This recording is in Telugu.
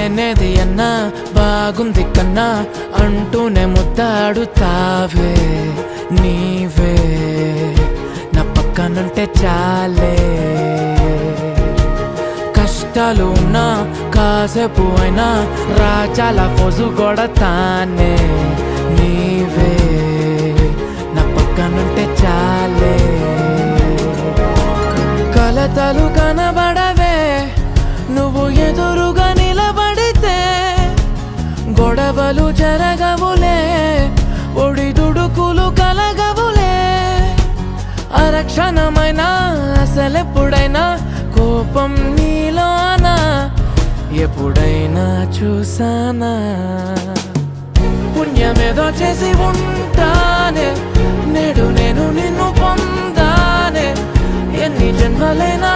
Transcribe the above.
లేనేది అన్నా బాగుంది కన్నా అంటూనే ముద్దాడుతావే నీవే నా పక్కనుంటే చాలే. కష్టాలు ఉన్నా కాసేపు అయినా రాజాల ఫోజు కొడతానే నీవే నా పక్కనుంటే చాలే. కలతలు కనబడవే నువ్వు ఎదురుగా నిలబడితే, గొడవలు జరగవులే ఒడిదుడుకులు కలగవులే. అరక్షణమైనా అసలెప్పుడైనా కోపం నీలోనా ఎప్పుడైనా చూసానా? పుణ్యమేదో చేసి ఉంటానే నేడు నేను నిన్ను పొందానే. ఎన్ని జన్మలైనా